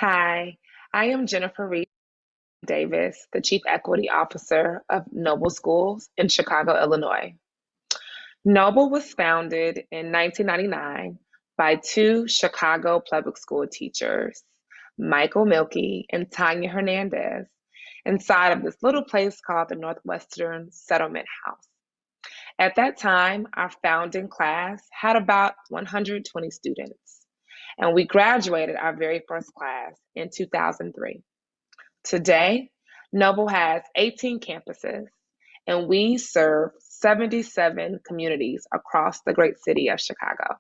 Hi, I am Jennifer Reid Davis, the Chief Equity Officer of Noble Schools in Chicago, Illinois. Noble was founded in 1999 by two Chicago public school teachers, Michael Milkey and Tanya Hernandez, inside of this little place called the Northwestern Settlement House. At that time, our founding class had about 120 students, and we graduated our very first class in 2003. Today, Noble has 18 campuses, and we serve 77 communities across the great city of Chicago.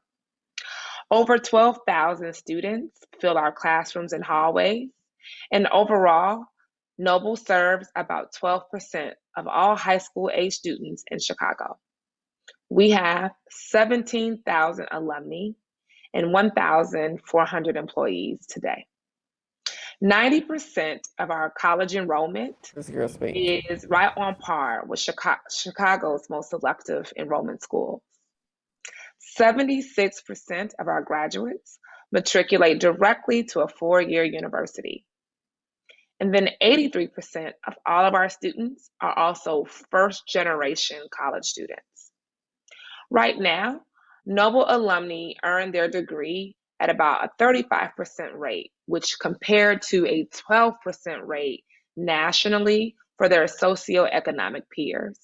Over 12,000 students fill our classrooms and hallways, and overall, Noble serves about 12% of all high school age students in Chicago. We have 17,000 alumni and 1,400 employees today. 90% of our college enrollment This girl speaking. is right on par with Chicago's most selective enrollment schools. 76% of our graduates matriculate directly to a four-year university. And then 83% of all of our students are also first-generation college students. Right now, Noble alumni earn their degree at about a 35% rate, which compared to a 12% rate nationally for their socioeconomic peers.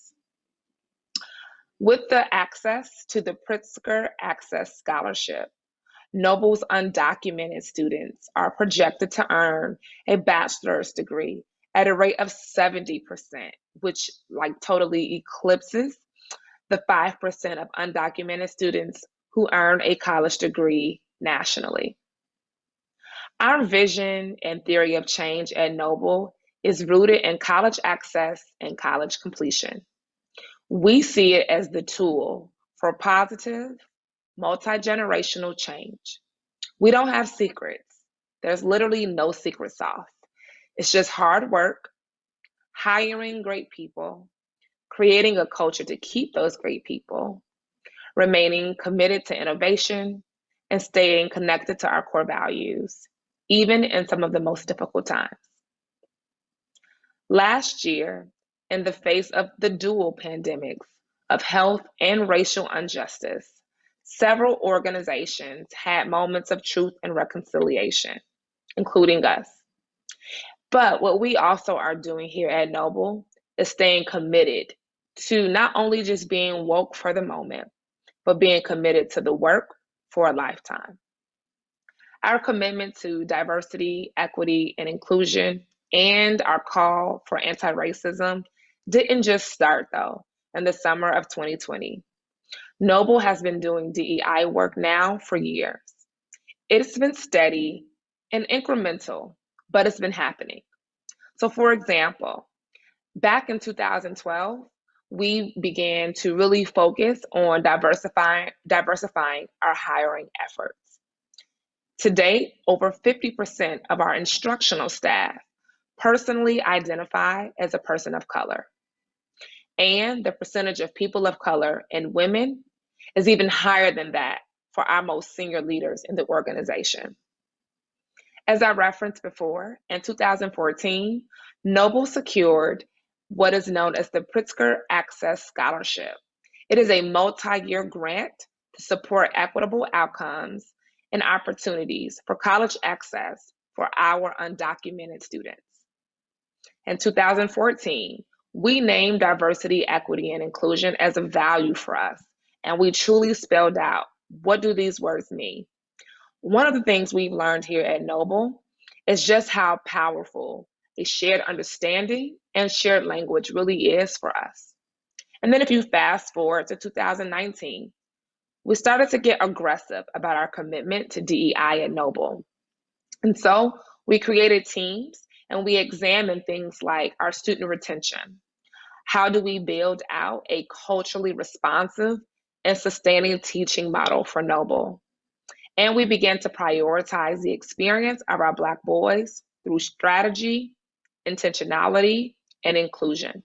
With the access to the Pritzker Access Scholarship, Noble's undocumented students are projected to earn a bachelor's degree at a rate of 70%, which totally eclipses the 5% of undocumented students who earn a college degree nationally. Our vision and theory of change at Noble is rooted in college access and college completion. We see it as the tool for positive, multi-generational change. We don't have secrets. There's literally no secret sauce. It's just hard work, hiring great people, creating a culture to keep those great people, remaining committed to innovation, and staying connected to our core values, even in some of the most difficult times. Last year, in the face of the dual pandemics of health and racial injustice, several organizations had moments of truth and reconciliation, including us. But what we also are doing here at Noble is staying committed to not only just being woke for the moment, but being committed to the work for a lifetime. Our commitment to diversity, equity, and inclusion, and our call for anti-racism didn't just start, though, in the summer of 2020. Noble has been doing DEI work now for years. It's been steady and incremental, but it's been happening. So, for example, back in 2012, we began to really focus on diversifying our hiring efforts. To date, over 50% of our instructional staff personally identify as a person of color. And the percentage of people of color and women is even higher than that for our most senior leaders in the organization. As I referenced before, in 2014, Noble secured what is known as the Pritzker Access Scholarship. It is a multi-year grant to support equitable outcomes and opportunities for college access for our undocumented students. In 2014, we named diversity, equity, and inclusion as a value for us, and we truly spelled out, what do these words mean? One of the things we've learned here at Noble is just how powerful a shared understanding and shared language really is for us. And then if you fast forward to 2019, we started to get aggressive about our commitment to DEI at Noble. And so we created teams and we examined things like our student retention. How do we build out a culturally responsive and sustaining teaching model for Noble? And we began to prioritize the experience of our Black boys through strategy, intentionality, and inclusion.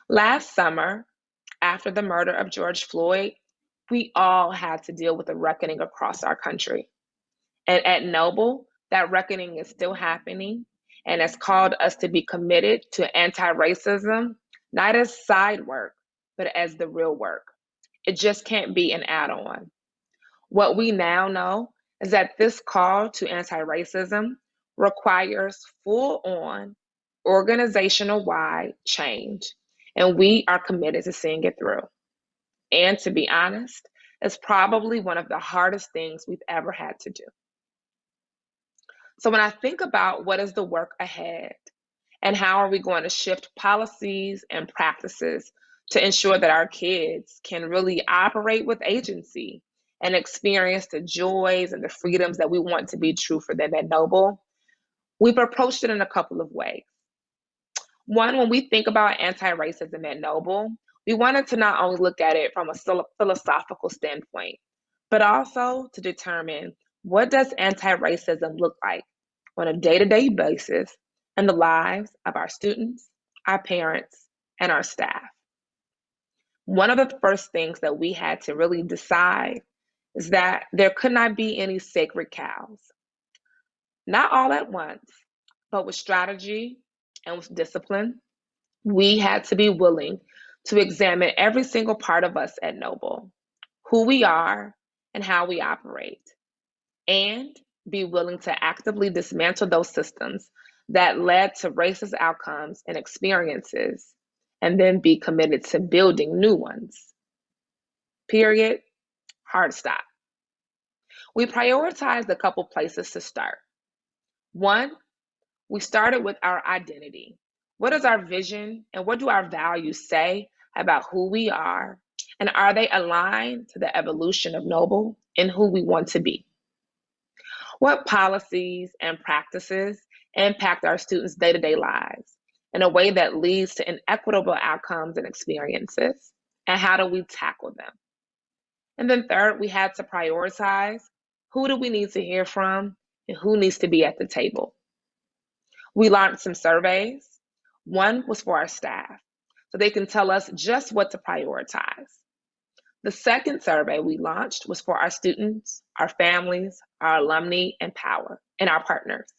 Last summer, after the murder of George Floyd, we all had to deal with a reckoning across our country. And at Noble, That reckoning is still happening and has called us to be committed to anti-racism, not as side work, but as the real work. It just can't be an add-on. What we now know is that this call to anti-racism requires full-on organizational-wide change, and we are committed to seeing it through. And to be honest, it's probably one of the hardest things we've ever had to do. So when I think about what is the work ahead and how are we going to shift policies and practices to ensure that our kids can really operate with agency and experience the joys and the freedoms that we want to be true for them at Noble, we've approached it in a couple of ways. One, when we think about anti-racism at Noble, we wanted to not only look at it from a philosophical standpoint, but also to determine what does anti-racism look like on a day-to-day basis in the lives of our students, our parents, and our staff. One of the first things that we had to really decide is that there could not be any sacred cows. Not all at once, but with strategy and with discipline, we had to be willing to examine every single part of us at Noble, who we are and how we operate, and be willing to actively dismantle those systems that led to racist outcomes and experiences, and then be committed to building new ones. Period. Hard stop. We prioritized a couple places to start. One, we started with our identity. What is our vision and what do our values say about who we are? And are they aligned to the evolution of Noble and who we want to be? What policies and practices impact our students' day-to-day lives in a way that leads to inequitable outcomes and experiences? And how do we tackle them? And then third, we had to prioritize who do we need to hear from and who needs to be at the table. We launched some surveys. One was for our staff, so they can tell us just what to prioritize. The second survey we launched was for our students, our families, our alumni, and our partners.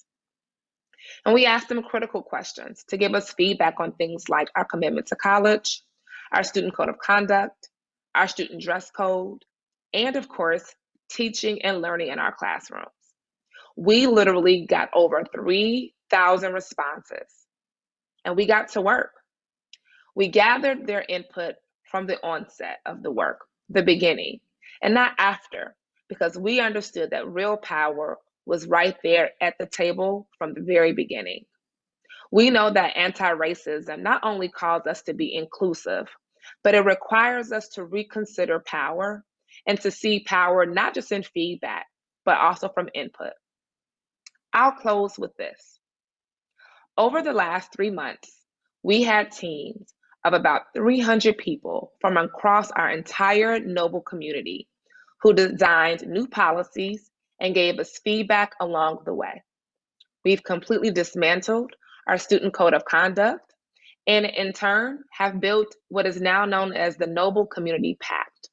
And we asked them critical questions to give us feedback on things like our commitment to college, our student code of conduct, our student dress code, and of course, teaching and learning in our classrooms. We literally got over 3,000 responses, and we got to work. We gathered their input from the onset of the work, the beginning, and not after, because we understood that real power was right there at the table from the very beginning. We know that anti-racism not only calls us to be inclusive, but it requires us to reconsider power and to see power not just in feedback, but also from input. I'll close with this. Over the last 3 months, we had teams of about 300 people from across our entire Noble community who designed new policies and gave us feedback along the way. We've completely dismantled our student code of conduct and in turn have built what is now known as the Noble Community Pact.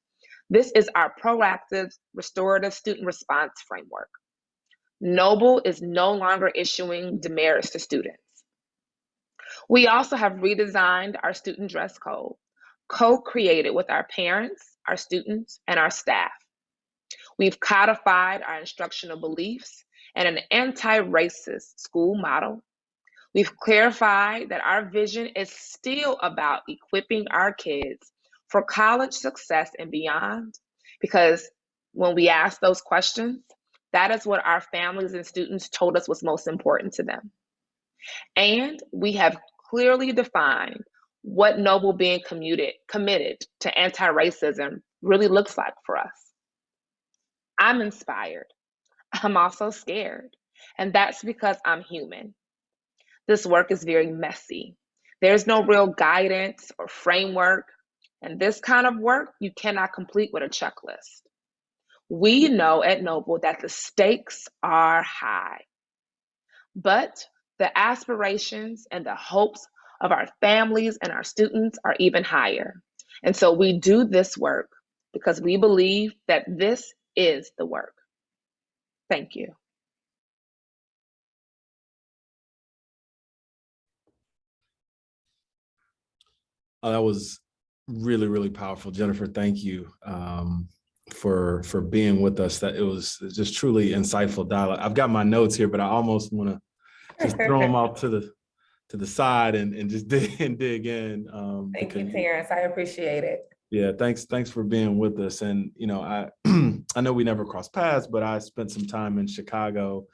This is our proactive restorative student response framework. Noble is no longer issuing demerits to students. We also have redesigned our student dress code, co-created with our parents, our students, and our staff. We've codified our instructional beliefs and an anti-racist school model. We've clarified that our vision is still about equipping our kids for college success and beyond, because when we ask those questions, that is what our families and students told us was most important to them. And we have clearly defined what Noble being committed to anti-racism really looks like for us. I'm inspired. I'm also scared. And that's because I'm human. This work is very messy. There's no real guidance or framework. And this kind of work you cannot complete with a checklist. We know at Noble that the stakes are high, but the aspirations and the hopes of our families and our students are even higher. And so we do this work because we believe that this is the work. Thank you. Oh, that was really, really powerful. Jennifer, thank you for being with us. That it was just truly insightful dialogue. I've got my notes here, but I almost want to just throw them off to the side and just dig in. Thank you, Terence. I appreciate it. Yeah, thanks for being with us. And I I know we never crossed paths, but I spent some time in Chicago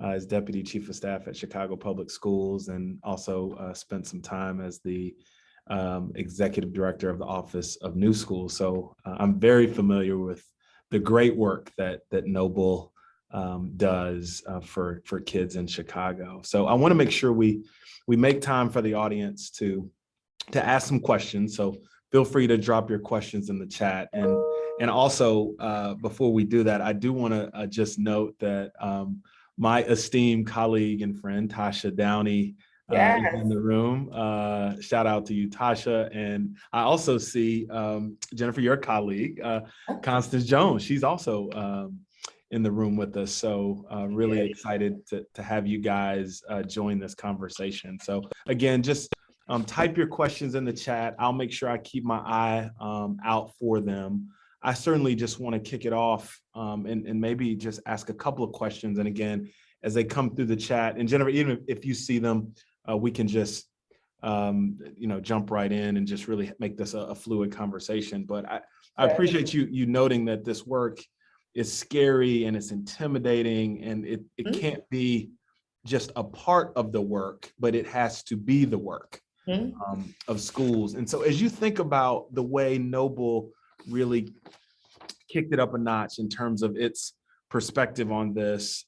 as Deputy Chief of Staff at Chicago Public Schools, and also spent some time as the Executive Director of the Office of New Schools. So I'm very familiar with the great work that Noble does for kids in Chicago. So I want to make sure we make time for the audience to ask some questions. So feel free to drop your questions in the chat. And also, before we do that, I do want to just note that my esteemed colleague and friend, Tasha Downey, is in the room. Shout out to you, Tasha. And I also see Jennifer, your colleague, Constance Jones. She's also in the room with us. So really excited to have you guys join this conversation. So again, just type your questions in the chat. I'll make sure I keep my eye out for them. I certainly just want to kick it off and maybe just ask a couple of questions. And again, as they come through the chat, and Jennifer, even if you see them, we can just jump right in and just really make this a fluid conversation. But I appreciate you noting that this work is scary and it's intimidating, and it can't be just a part of the work, but it has to be the work of schools. And so as you think about the way Noble really kicked it up a notch in terms of its perspective on this,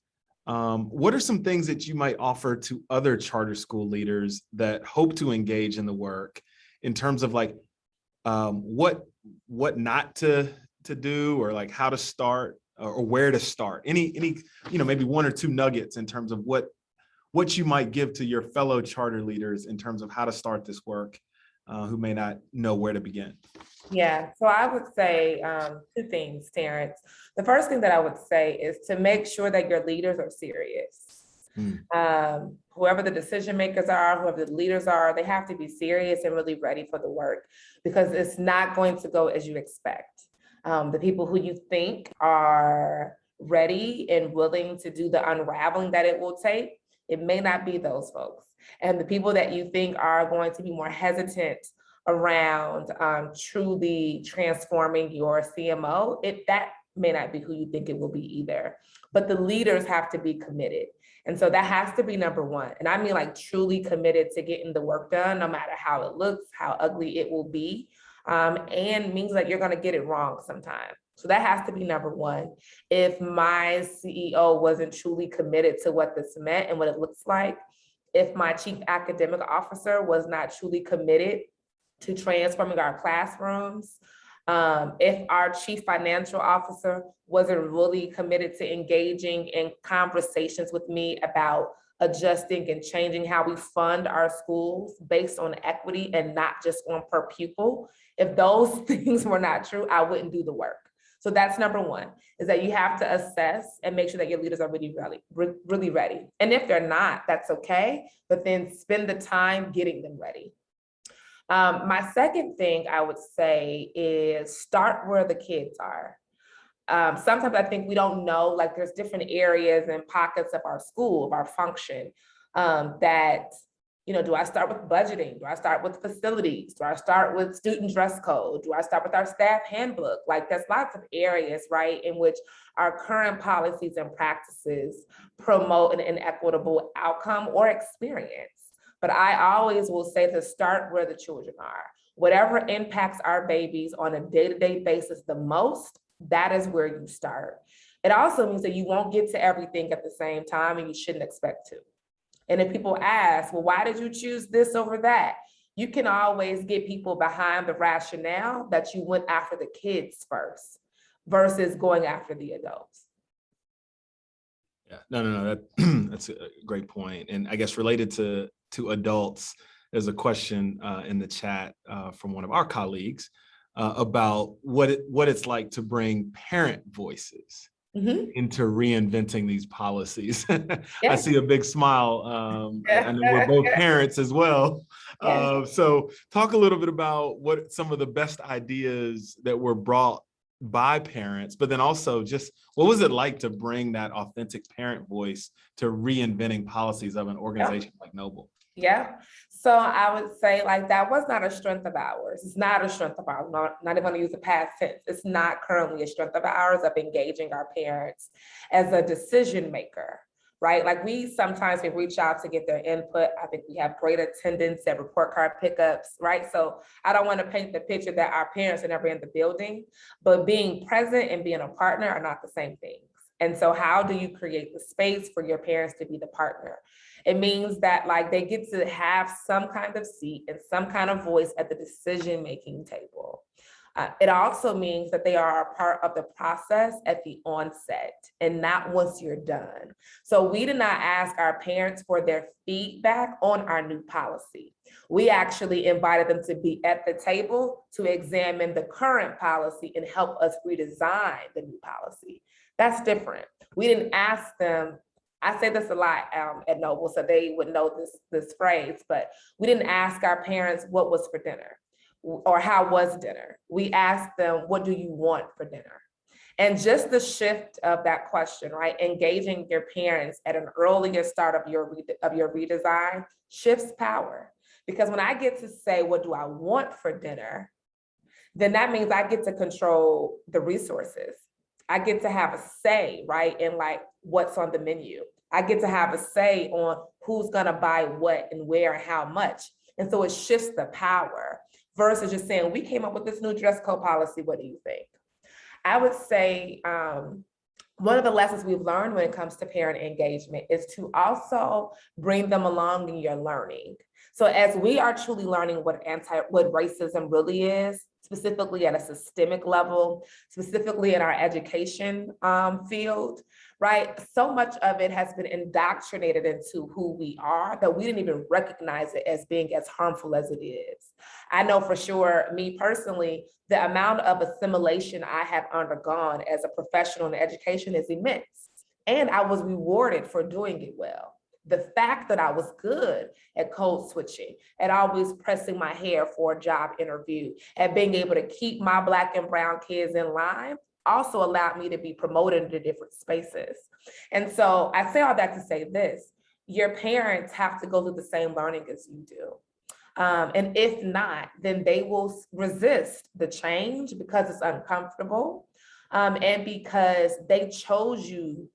what are some things that you might offer to other charter school leaders that hope to engage in the work in terms of like what not to do, or like how to start, or where to start? Any maybe one or two nuggets in terms of what you might give to your fellow charter leaders in terms of how to start this work, who may not know where to begin? Yeah, so I would say two things, Terence. The first thing that I would say is to make sure that your leaders are serious. Whoever the decision makers are, whoever the leaders are, they have to be serious and really ready for the work, because it's not going to go as you expect. The people who you think are ready and willing to do the unraveling that it will take, it may not be those folks. And the people that you think are going to be more hesitant around truly transforming your CMO, that may not be who you think it will be either. But the leaders have to be committed. And so that has to be number one. And I mean like truly committed to getting the work done, no matter how it looks, how ugly it will be, and means that you're gonna get it wrong sometimes. So that has to be number one. If my CEO wasn't truly committed to what this meant and what it looks like, if my chief academic officer was not truly committed to transforming our classrooms, if our chief financial officer wasn't really committed to engaging in conversations with me about adjusting and changing how we fund our schools based on equity and not just on per pupil, if those things were not true, I wouldn't do the work. So that's number one, is that you have to assess and make sure that your leaders are really ready. And if they're not, that's okay, but then spend the time getting them ready. My second thing I would say is start where the kids are. Sometimes I think we don't know, like there's different areas and pockets of our school, of our function, that, do I start with budgeting? Do I start with facilities? Do I start with student dress code? Do I start with our staff handbook? Like there's lots of areas, right, in which our current policies and practices promote an inequitable outcome or experience. But I always will say to start where the children are. Whatever impacts our babies on a day-to-day basis the most, that is where you start. It also means that you won't get to everything at the same time, and you shouldn't expect to. And if people ask, well, why did you choose this over that? You can always get people behind the rationale that you went after the kids first versus going after the adults. Yeah, no, that's a great point. And I guess related to adults, there's a question in the chat from one of our colleagues about what it's like to bring parent voices into reinventing these policies. I Yeah. see a big smile, and we're both parents as well. Yeah. So talk a little bit about what some of the best ideas that were brought by parents, but then also just what was it like to bring that authentic parent voice to reinventing policies of an organization like Noble? Yeah. So I would say like that was not a strength of ours. It's not a strength of ours. Not even going to use a past tense. It's not currently a strength of ours of engaging our parents as a decision maker, right? Like we sometimes we reach out to get their input. I think we have great attendance at report card pickups, right? So I don't want to paint the picture that our parents are never in the building, but being present and being a partner are not the same things. And so how do you create the space for your parents to be the partner? It means that like they get to have some kind of seat and some kind of voice at the decision-making table. It also means that they are a part of the process at the onset and not once you're done. So we did not ask our parents for their feedback on our new policy. We actually invited them to be at the table to examine the current policy and help us redesign the new policy. That's different. We didn't ask them. I say this a lot at Noble, so they would know this phrase, but we didn't ask our parents what was for dinner or how was dinner. We asked them, what do you want for dinner? And just the shift of that question, right? Engaging your parents at an earlier start of your redesign shifts power. Because when I get to say, what do I want for dinner? Then that means I get to control the resources. I get to have a say, right? In like what's on the menu. I get to have a say on who's gonna buy what and where and how much. And so it shifts the power versus just saying, we came up with this new dress code policy, what do you think? I would say one of the lessons we've learned when it comes to parent engagement is to also bring them along in your learning. So as we are truly learning what racism really is, specifically at a systemic level, specifically in our education field, right? So much of it has been indoctrinated into who we are that we didn't even recognize it as being as harmful as it is. I know for sure, me personally, the amount of assimilation I have undergone as a professional in education is immense. And I was rewarded for doing it well. The fact that I was good at code switching, at always pressing my hair for a job interview, at being able to keep my Black and brown kids in line also allowed me to be promoted into different spaces. And so I say all that to say this, your parents have to go through the same learning as you do. And if not, then they will resist the change because it's uncomfortable and because they chose you.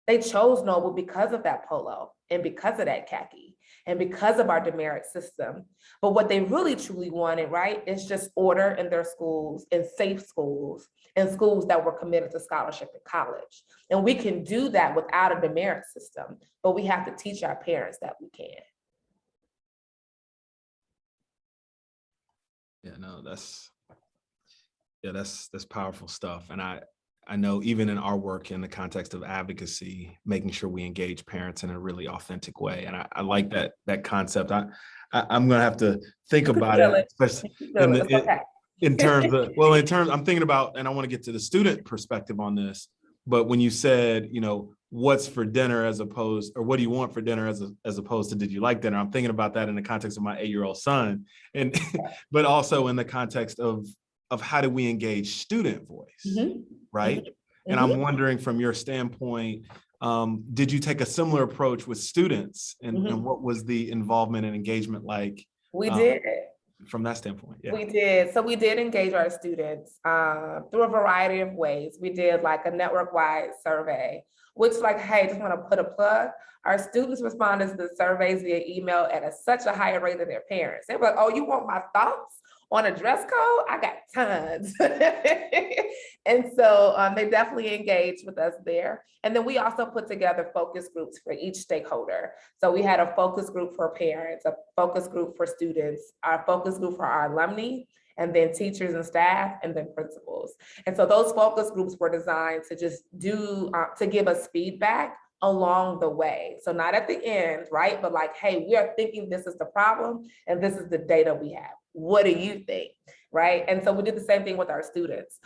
They chose Noble because of that polo and because of that khaki and because of our demerit system. But what they really truly wanted, right, is just order in their schools and safe schools and schools that were committed to scholarship at college. And we can do that without a demerit system, but we have to teach our parents that we can. Yeah, no, that's powerful stuff. And I know even in our work in the context of advocacy, making sure we engage parents in a really authentic way. And I like that concept. I'm going to have to think about it, especially in terms of, I'm thinking about, and I want to get to the student perspective on this, but when you said, what's for dinner as opposed, or what do you want for dinner as opposed to did you like dinner? I'm thinking about that in the context of my 8-year-old son, and but also in the context of how do we engage student voice, right? And I'm wondering from your standpoint, did you take a similar approach with students, and what was the involvement and engagement like? We did. From that standpoint, yeah. We did. So we did engage our students through a variety of ways. We did like a network-wide survey, which hey, just want to put a plug. Our students responded to the surveys via email at such a higher rate than their parents. They were like, oh, you want my thoughts on a dress code? I got tons. And so they definitely engaged with us there. And then we also put together focus groups for each stakeholder. So we had a focus group for parents, a focus group for students, our focus group for our alumni, and then teachers and staff, and then principals. And so those focus groups were designed to just to give us feedback along the way. So not at the end, right? But hey, we are thinking this is the problem and this is the data we have. What do you think? right? And so we did the same thing with our students.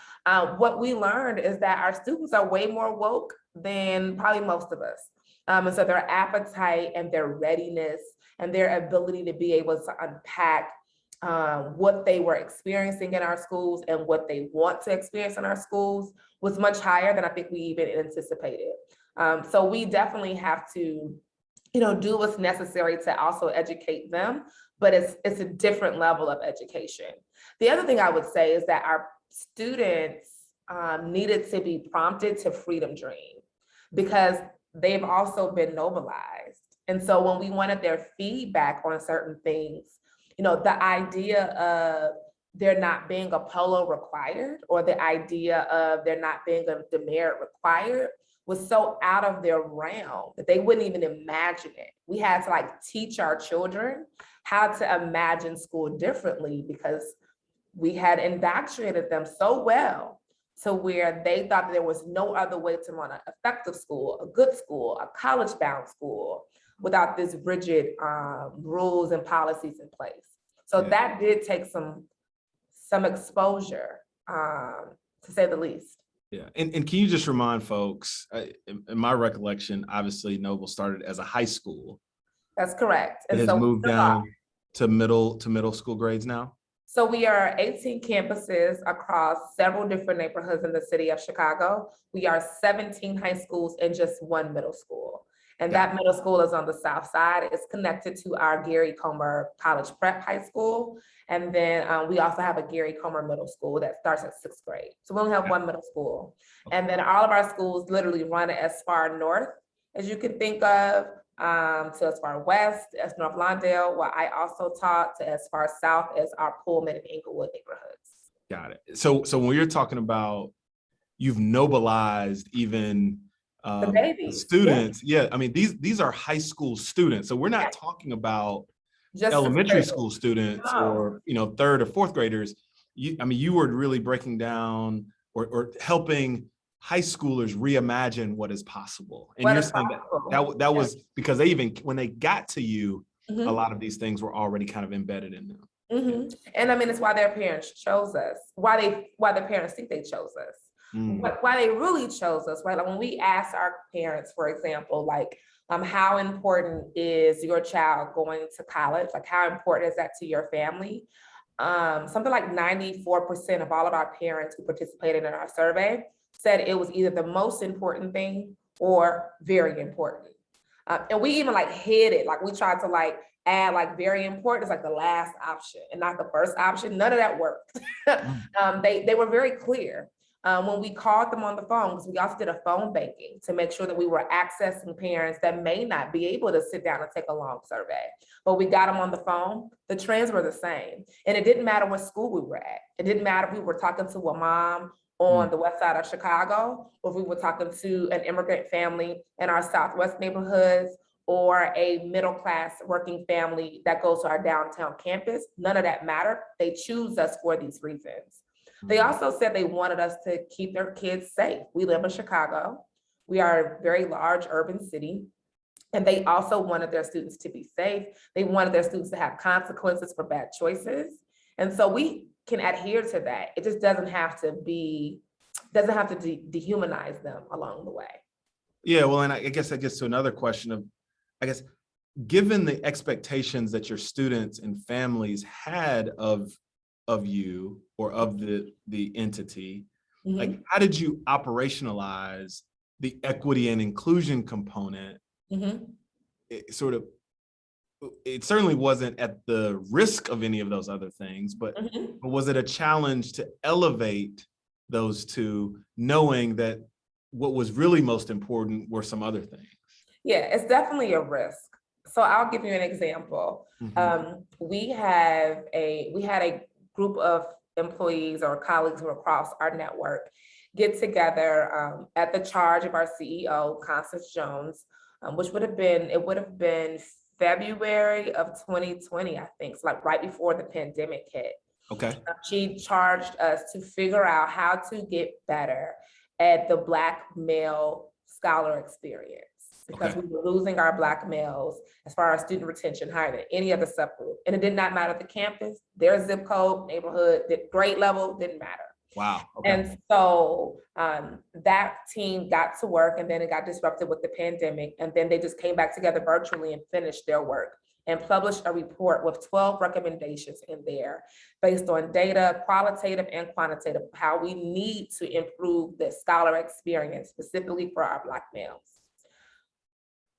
What we learned is that our students are way more woke than probably most of us. And so their appetite and their readiness and their ability to be able to unpack what they were experiencing in our schools and what they want to experience in our schools was much higher than I think we even anticipated. So we definitely have to, do what's necessary to also educate them, but it's a different level of education. The other thing I would say is that our students needed to be prompted to freedom dream because they've also been mobilized. And so when we wanted their feedback on certain things, the idea of there not being a polo required or the idea of there not being a demerit required was so out of their realm that they wouldn't even imagine it. We had to teach our children how to imagine school differently because we had indoctrinated them so well to where they thought that there was no other way to run an effective school, a good school, a college-bound school without this rigid rules and policies in place. So that did take some exposure, to say the least. Yeah, and can you just remind folks, in my recollection, obviously Noble started as a high school. That's correct. And has moved down to middle school grades now? So we are 18 campuses across several different neighborhoods in the city of Chicago. We are 17 high schools and just one middle school. And that middle school is on the south side. It's connected to our Gary Comer College Prep High School. And then we also have a Gary Comer Middle School that starts at 6th grade. So we only have one middle school. And then all of our schools literally run as far north as you can think of, to as far west as North Lawndale, where I also taught, to as far south as our Pullman and Inglewood neighborhoods. Got it. So when you're talking about you've nobilized even the students, I mean, these are high school students. So we're not talking about just elementary school students or, 3rd or 4th graders. You were really breaking down or helping high schoolers reimagine what is possible. And you're saying that was because they even, when they got to you, a lot of these things were already kind of embedded in them. And I mean, it's why their parents chose us, why the parents think they chose us. Why they really chose us, right? Like when we asked our parents, for example, how important is your child going to college? Like, how important is that to your family? Something like 94% of all of our parents who participated in our survey said it was either the most important thing or very important. And we even hid it. We tried to add very important is the last option and not the first option. None of that worked. They were very clear. When we called them on the phone, because we also did a phone banking to make sure that we were accessing parents that may not be able to sit down and take a long survey. But we got them on the phone, the trends were the same. And it didn't matter what school we were at. It didn't matter if we were talking to a mom on the west side of Chicago, or if we were talking to an immigrant family in our southwest neighborhoods, or a middle-class working family that goes to our downtown campus. None of that mattered. They choose us for these reasons. They also said they wanted us to keep their kids safe. We live in Chicago. We are a very large urban city. And they also wanted their students to be safe. They wanted their students to have consequences for bad choices. And so we can adhere to that. It just doesn't have to dehumanize them along the way. Yeah, well, and I guess that gets to another question of, given the expectations that your students and families had of you or of the entity, how did you operationalize the equity and inclusion component? It certainly wasn't at the risk of any of those other things, but was it a challenge to elevate those two, knowing that what was really most important were some other things? Yeah, it's definitely a risk. So I'll give you an example. We had a group of employees or colleagues from across our network get together at the charge of our CEO, Constance Jones, which would have been February of 2020, I think, so right before the pandemic hit. Okay. She charged us to figure out how to get better at the Black male scholar experience. because we were losing our Black males as far as student retention higher than any other subgroup. And it did not matter the campus, their zip code, neighborhood, grade level, didn't matter. Wow. And so that team got to work, and then it got disrupted with the pandemic. And then they just came back together virtually and finished their work and published a report with 12 recommendations in there based on data, qualitative and quantitative, how we need to improve the scholar experience specifically for our Black males.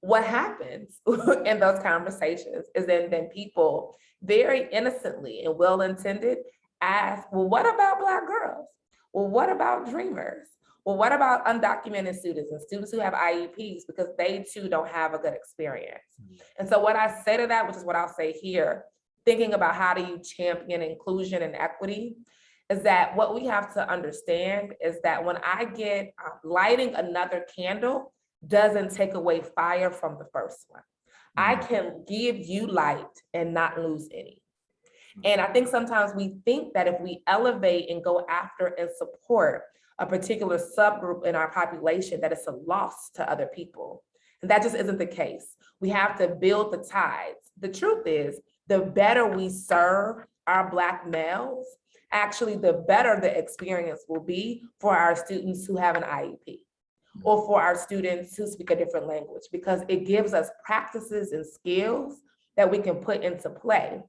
What happens in those conversations is then people very innocently and well-intended ask, well, what about Black girls? Well, what about dreamers? Well, what about undocumented students and students who have IEPs, because they too don't have a good experience? And so what I say to that, which is what I'll say here, thinking about how do you champion inclusion and equity, is that what we have to understand is that when I get lighting another candle doesn't take away fire from the first one. I can give you light and not lose any. And I think sometimes we think that if we elevate and go after and support a particular subgroup in our population, that it's a loss to other people. And that just isn't the case. We have to build the tides. The truth is, the better we serve our Black males, actually the better the experience will be for our students who have an IEP or for our students who speak a different language, because it gives us practices and skills that we can put into play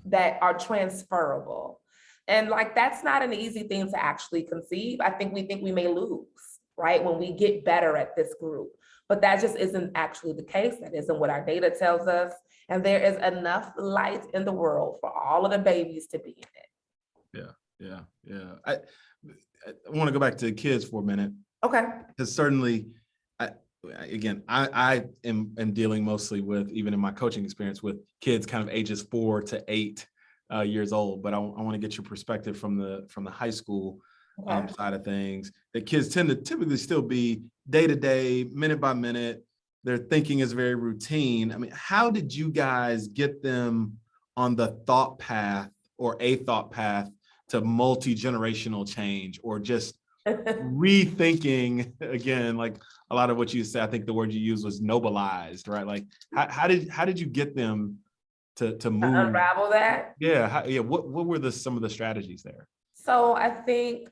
that are transferable. And like, that's not an easy thing to actually conceive. I think we may lose, right, when we get better at this group, but that just isn't actually the case. That isn't what our data tells us. And there is enough light in the world for all of the babies to be in it. Yeah. I want to go back to the kids for a minute. Okay. Because certainly, I am dealing mostly with, even in my coaching experience, with kids kind of ages 4 to 8 years old. But I want to get your perspective from the high school side of things. That kids tend to typically still be day to day, minute by minute. Their thinking is very routine. I mean, how did you guys get them on the thought path or a thought path to multi-generational change, or just rethinking again, like a lot of what you said? I think the word you used was nobilized, right? Like how did you get them to move, unravel that? What were some of the strategies there? So I think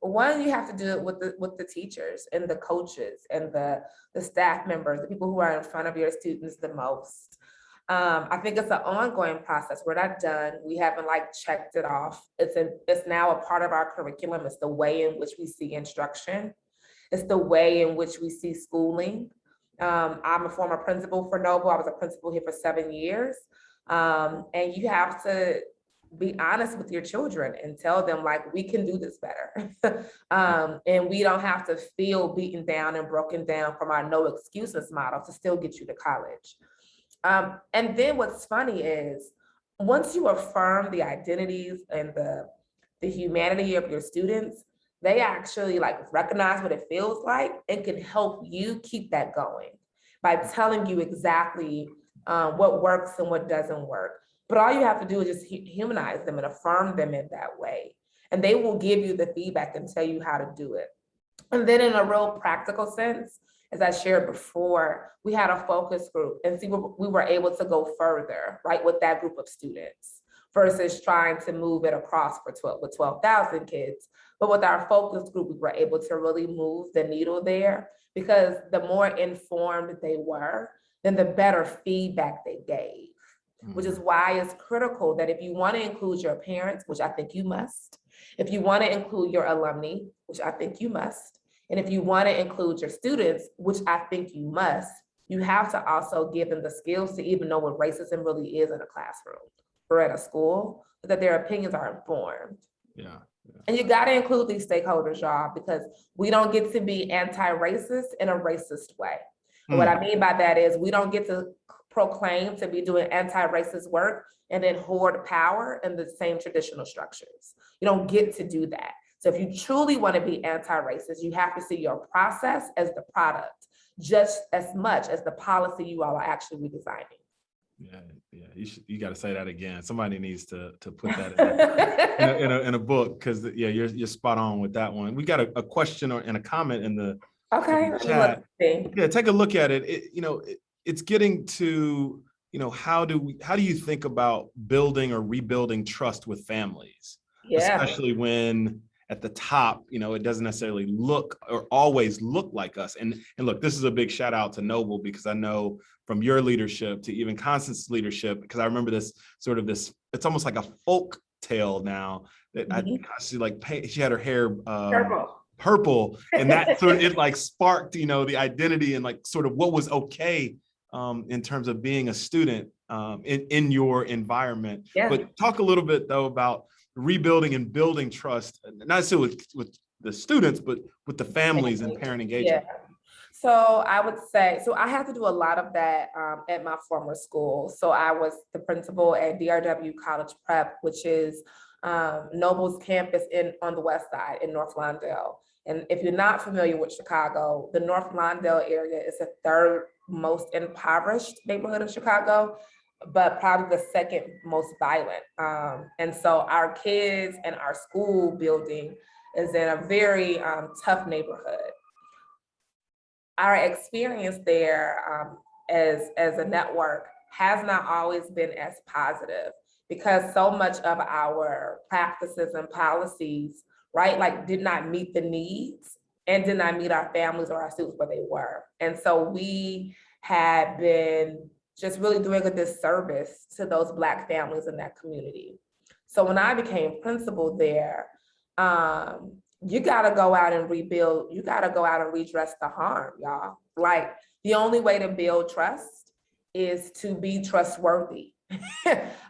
one, you have to do it with the teachers and the coaches and the staff members, the people who are in front of your students the most. I think it's an ongoing process. We're not done. We haven't checked it off. It's now a part of our curriculum. It's the way in which we see instruction. It's the way in which we see schooling. I'm a former principal for Noble. I was a principal here for 7 years. And you have to be honest with your children and tell them, we can do this better. And we don't have to feel beaten down and broken down from our no excuses model to still get you to college. And then what's funny is, once you affirm the identities and the humanity of your students, they actually recognize what it feels like and can help you keep that going by telling you exactly what works and what doesn't work. But all you have to do is just humanize them and affirm them in that way. And they will give you the feedback and tell you how to do it. And then in a real practical sense, as I shared before, we had a focus group, and we were able to go further, right, with that group of students versus trying to move it across with 12,000 kids. But with our focus group, we were able to really move the needle there, because the more informed they were, then the better feedback they gave, which is why it's critical that if you want to include your parents, which I think you must, if you want to include your alumni, which I think you must, and if you want to include your students, which I think you must, you have to also give them the skills to even know what racism really is in a classroom or at a school, so that their opinions are informed. Yeah. And you got to include these stakeholders, y'all, because we don't get to be anti-racist in a racist way. And what I mean by that is, we don't get to proclaim to be doing anti-racist work and then hoard power in the same traditional structures. You don't get to do that. So if you truly want to be anti-racist, you have to see your process as the product, just as much as the policy you all are actually redesigning. Yeah, you got to say that again. Somebody needs to put that in a book, because you're spot on with that one. We got a question and a comment in the Okay, in the let me look chat. and see. Yeah, take a look at it. It's getting to, how do you think about building or rebuilding trust with families, Yeah. especially when at the top, it doesn't necessarily look or always look like us. And look, this is a big shout out to Noble, because I know from your leadership to even Constance's leadership, because I remember this, it's almost like a folk tale now that she had her hair purple, and that sort of, it like sparked, the identity and like sort of what was okay in terms of being a student in your environment. Yeah. But talk a little bit though about rebuilding and building trust, not necessarily with the students, but with the families and parent engagement. Yeah. So I would say, I had to do a lot of that at my former school. So I was the principal at DRW College Prep, which is Noble's campus on the west side in North Lawndale. And if you're not familiar with Chicago, the North Lawndale area is the third most impoverished neighborhood in Chicago, but probably the second most violent. And so our kids and our school building is in a very tough neighborhood. Our experience there as a network has not always been as positive, because so much of our practices and policies, right, like did not meet the needs and did not meet our families or our students where they were. And so we had been just really doing a disservice to those Black families in that community. So when I became principal there, you gotta go out and rebuild, you gotta go out and redress the harm, y'all. Like, the only way to build trust is to be trustworthy.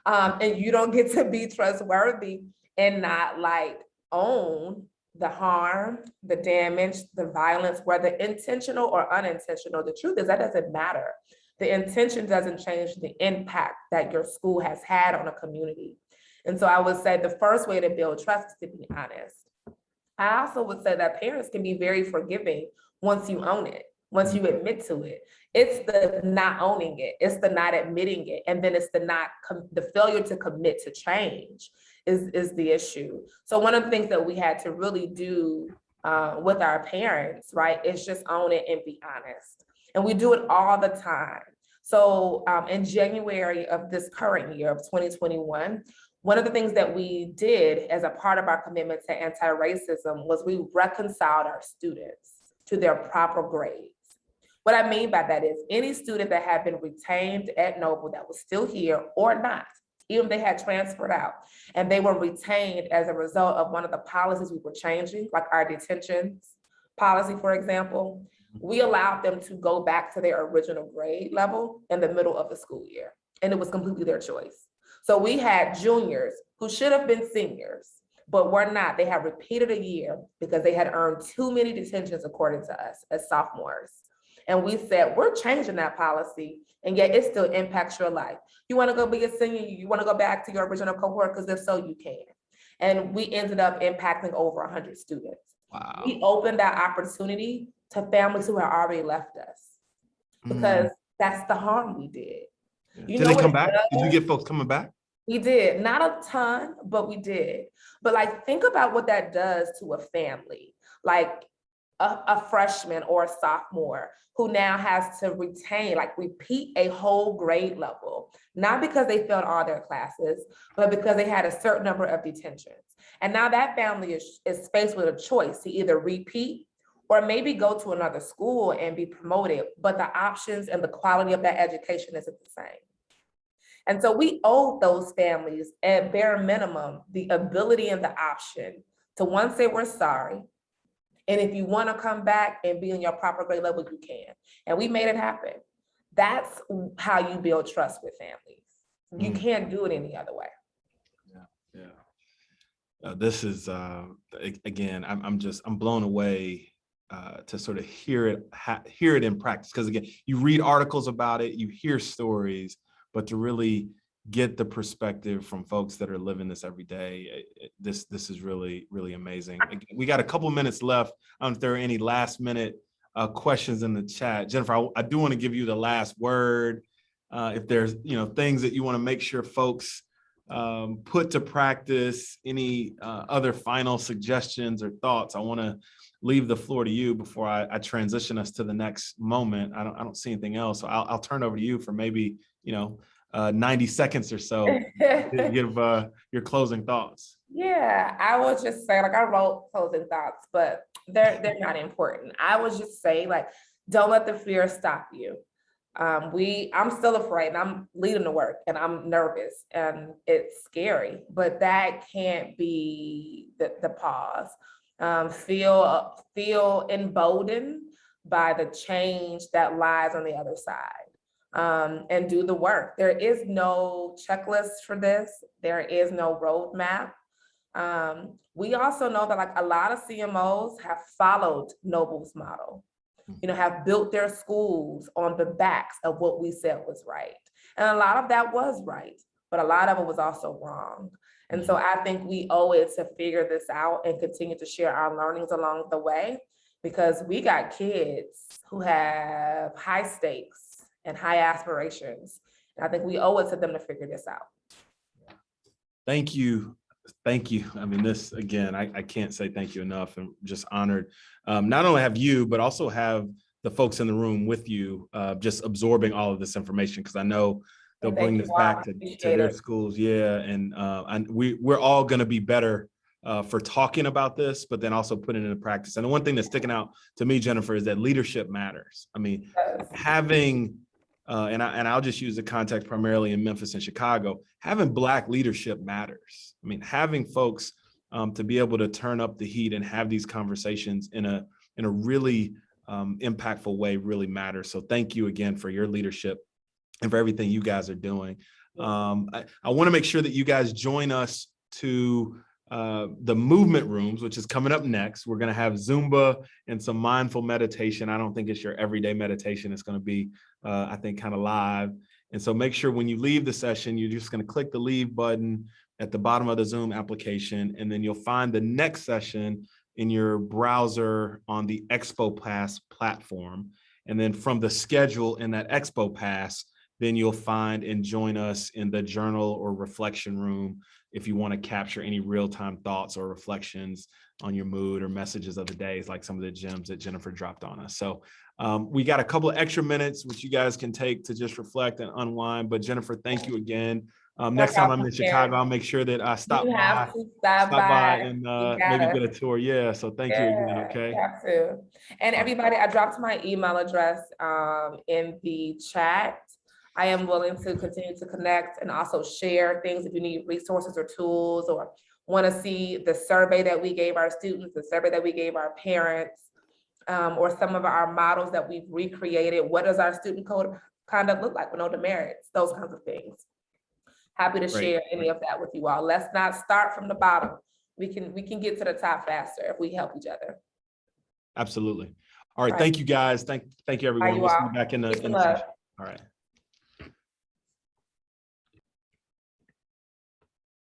And you don't get to be trustworthy and not like own the harm, the damage, the violence, whether intentional or unintentional. The truth is that doesn't matter. The intention doesn't change the impact that your school has had on a community. And so I would say the first way to build trust is to be honest. I also would say that parents can be very forgiving once you own it, once you admit to it. It's the not owning it, it's the not admitting it, and then it's the failure to commit to change is the issue. So one of the things that we had to really do with our parents, right, is just own it and be honest. And we do it all the time. So in January of this current year of 2021, one of the things that we did as a part of our commitment to anti-racism was we reconciled our students to their proper grades. What I mean by that is any student that had been retained at Noble that was still here or not, even if they had transferred out, and they were retained as a result of one of the policies we were changing, like our detentions policy, for example, we allowed them to go back to their original grade level in the middle of the school year, and it was completely their choice. So we had juniors who should have been seniors, but were not. They had repeated a year because they had earned too many detentions according to us as sophomores. And we said, we're changing that policy, and yet it still impacts your life. You wanna go be a senior, you wanna go back to your original cohort, because if so, you can. And we ended up impacting over 100 students. Wow. We opened that opportunity to families who had already left us, because that's the harm we did. Yeah. Did they come back? Did you get folks coming back? We did, not a ton, but we did. But like, think about what that does to a family, like a freshman or a sophomore who now has to repeat a whole grade level, not because they failed all their classes, but because they had a certain number of detentions. And now that family is faced with a choice to either repeat or maybe go to another school and be promoted, but the options and the quality of that education isn't the same. And so we owe those families, at bare minimum, the ability and the option to, one, say we're sorry, and if you want to come back and be in your proper grade level, you can. And we made it happen. That's how you build trust with families. You can't do it any other way. Yeah. This is again, I'm blown away to sort of hear it in practice. Because again, you read articles about it, you hear stories, but to really get the perspective from folks that are living this every day, this is really, really amazing. We got a couple of minutes left. I don't know if there are any last minute questions in the chat. Jennifer, I do want to give you the last word. If there's things that you want to make sure folks put to practice, any other final suggestions or thoughts, I want to leave the floor to you before I transition us to the next moment. I don't see anything else. So I'll turn over to you for maybe, 90 seconds or so to give your closing thoughts. Yeah, I would just say, like, I wrote closing thoughts, but they're not important. I would just say, like, don't let the fear stop you. I'm still afraid, and I'm leading the work, and I'm nervous, and it's scary, but that can't be the pause. Feel emboldened by the change that lies on the other side, and do the work. There is no checklist for this. There is no roadmap. We also know that, like, a lot of CMOs have followed Noble's model, have built their schools on the backs of what we said was right. And a lot of that was right, but a lot of it was also wrong. And so I think we owe it to figure this out and continue to share our learnings along the way, because we got kids who have high stakes and high aspirations. And I think we owe it to them to figure this out. Thank you. Thank you. I mean, this, again, I can't say thank you enough. I'm just honored. Not only have you, but also have the folks in the room with you, just absorbing all of this information, because I know they'll bring this back to their schools. Yeah. And we're all going to be better for talking about this, but then also putting it into practice. And the one thing that's sticking out to me, Jennifer, is that leadership matters. I mean, having and I'll just use the context primarily in Memphis and Chicago, having Black leadership matters. I mean, having folks to be able to turn up the heat and have these conversations in a really impactful way really matters. So thank you again for your leadership and for everything you guys are doing. I want to make sure that you guys join us to the movement rooms, which is coming up next. We're going to have Zumba and some mindful meditation. I don't think it's your everyday meditation. It's going to be, I think, kind of live. And so make sure when you leave the session, you're just going to click the leave button at the bottom of the Zoom application, and then you'll find the next session in your browser on the Expo Pass platform. And then from the schedule in that Expo Pass, then you'll find and join us in the journal or reflection room if you want to capture any real-time thoughts or reflections on your mood or messages of the days, like some of the gems that Jennifer dropped on us. So we got a couple of extra minutes, which you guys can take to just reflect and unwind. But Jennifer, thank you again. Next time I'm in Chicago, I'll make sure that I stop by and maybe get a tour. Yeah, so thank you again, okay? You have to. And everybody, I dropped my email address in the chat. I am willing to continue to connect and also share things if you need resources or tools, or want to see the survey that we gave our students, the survey that we gave our parents, or some of our models that we've recreated. What does our student code of conduct look like with no demerits? Those kinds of things. Happy to share any of that with you all. Let's not start from the bottom. We can get to the top faster if we help each other. Absolutely. All right. Thank you guys. Thank you everyone. We'll see you back in the session. All right.